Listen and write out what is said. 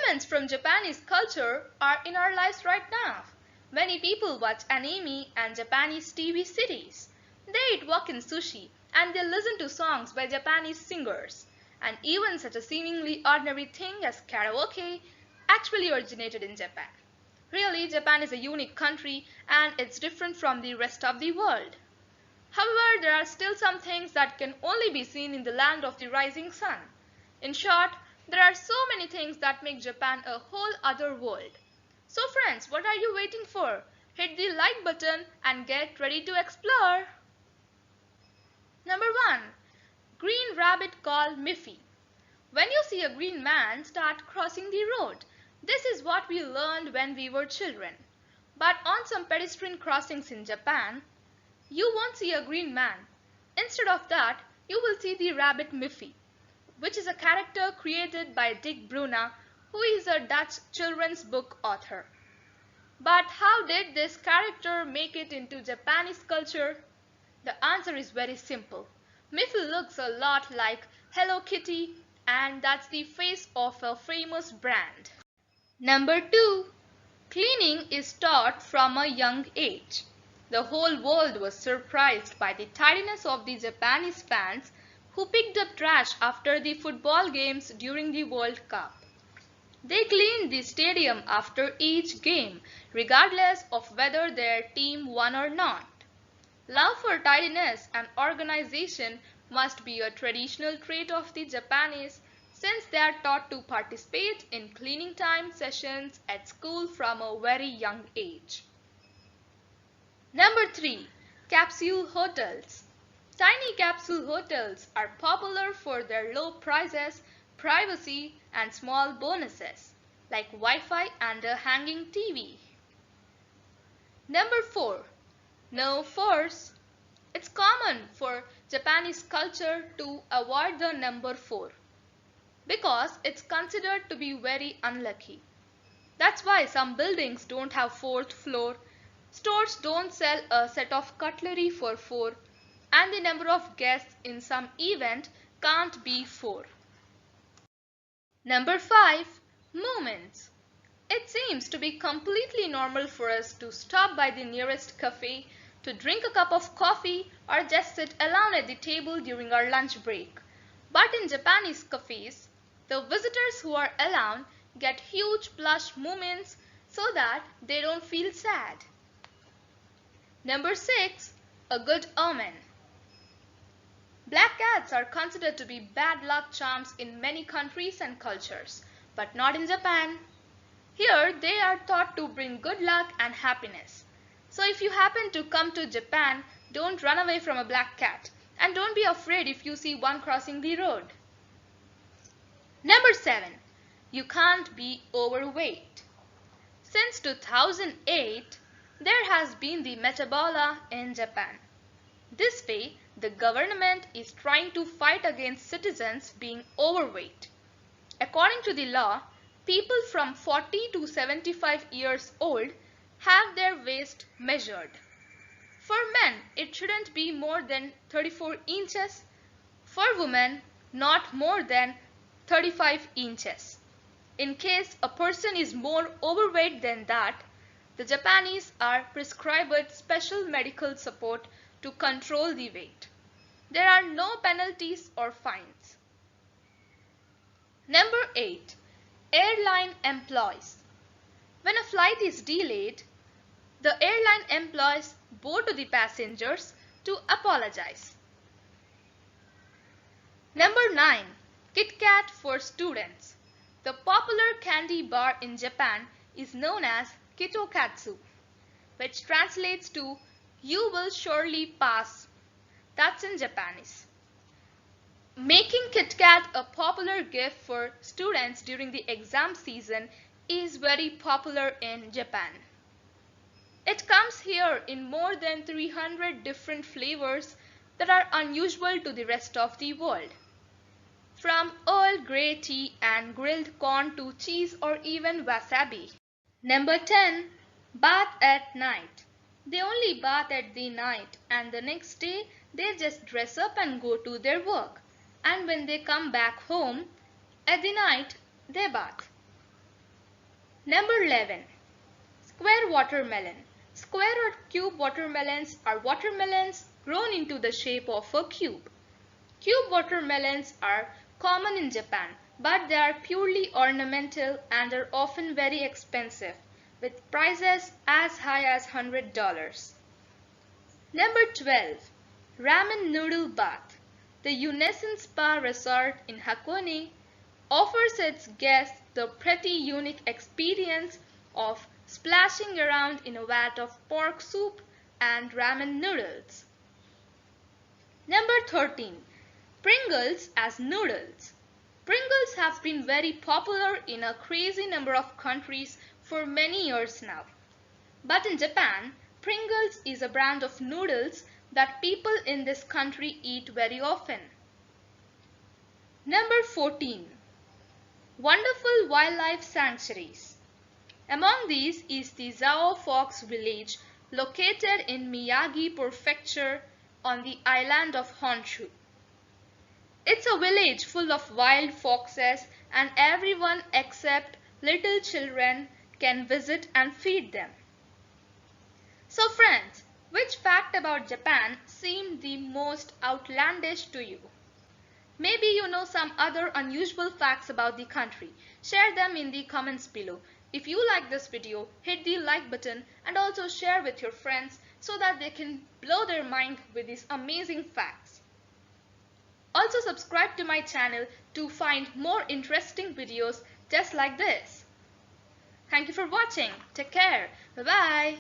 Elements from Japanese culture are in our lives right now. Many people watch anime and Japanese TV series. They eat wok and sushi and they listen to songs by Japanese singers. And even such a seemingly ordinary thing as karaoke actually originated in Japan. Really, Japan is a unique country and it's different from the rest of the world. However, there are still some things that can only be seen in the land of the rising sun. In short, there are so many things that make Japan a whole other world. So friends, what are you waiting for? Hit the like button and get ready to explore. Number 1. Green rabbit called Miffy. When you see a green man start crossing the road, this is what we learned when we were children. But on some pedestrian crossings in Japan, you won't see a green man. Instead of that, you will see the rabbit Miffy, which is a character created by Dick Bruna, who is a Dutch children's book author. But how did this character make it into Japanese culture? The answer is very simple. Miffy looks a lot like Hello Kitty, and that's the face of a famous brand. Number 2. Cleaning is taught from a young age. The whole world was surprised by the tidiness of the Japanese fans who picked up trash after the football games during the World Cup. They cleaned the stadium after each game, regardless of whether their team won or not. Love for tidiness and organization must be a traditional trait of the Japanese, since they are taught to participate in cleaning time sessions at school from a very young age. Number 3. Capsule hotels. Tiny capsule hotels are popular for their low prices, privacy, and small bonuses, like Wi-Fi and a hanging TV. Number 4. No force. It's common for Japanese culture to avoid the number 4 because it's considered to be very unlucky. That's why some buildings don't have 4th floor, stores don't sell a set of cutlery for 4, and the number of guests in some event can't be 4. Number 5. Moments. It seems to be completely normal for us to stop by the nearest cafe to drink a cup of coffee or just sit alone at the table during our lunch break. But in Japanese cafes, the visitors who are alone get huge plush moments so that they don't feel sad. Number 6. A good omen. Black cats are considered to be bad luck charms in many countries and cultures, but not in Japan. Here they are thought to bring good luck and happiness. So if you happen to come to Japan, don't run away from a black cat, and don't be afraid if you see one crossing the road. Number 7. You can't be overweight. Since 2008, there has been the metabola in Japan. This way, the government is trying to fight against citizens being overweight. According to the law, people from 40 to 75 years old have their waist measured. For men, it shouldn't be more than 34 inches. For women, not more than 35 inches. In case a person is more overweight than that, the Japanese are prescribed special medical support to control the weight. There are no penalties or fines. Number 8. Airline employees. When a flight is delayed, the airline employees bow to the passengers to apologize. Number 9. Kit Kat for students. The popular candy bar in Japan is known as Kitokatsu, which translates to "you will surely pass." That's in Japanese. Making Kit Kat a popular gift for students during the exam season is very popular in Japan. It comes here in more than 300 different flavors that are unusual to the rest of the world. From Earl Grey tea and grilled corn to cheese or even wasabi. Number 10. Bath at night. They only bath at the night and the next day they just dress up and go to their work. And when they come back home, at the night they bath. Number 11. Square watermelon. Square or cube watermelons are watermelons grown into the shape of a cube. Cube watermelons are common in Japan, but they are purely ornamental and are often very expensive, with prices as high as $100. Number 12. Ramen Noodle Bath. The Unison Spa Resort in Hakone offers its guests the pretty unique experience of splashing around in a vat of pork soup and ramen noodles. Number 13. Pringles as noodles. Pringles have been very popular in a crazy number of countries for many years now. But in Japan, Pringles is a brand of noodles that people in this country eat very often. Number 14. Wonderful wildlife sanctuaries. Among these is the Zao Fox Village located in Miyagi Prefecture on the island of Honshu. It's a village full of wild foxes and everyone except little children can visit and feed them. So friends, which fact about Japan seemed the most outlandish to you? Maybe you know some other unusual facts about the country. Share them in the comments below. If you like this video, hit the like button and also share with your friends so that they can blow their mind with these amazing facts. Also subscribe to my channel to find more interesting videos just like this. Thank you for watching. Take care. Bye-bye.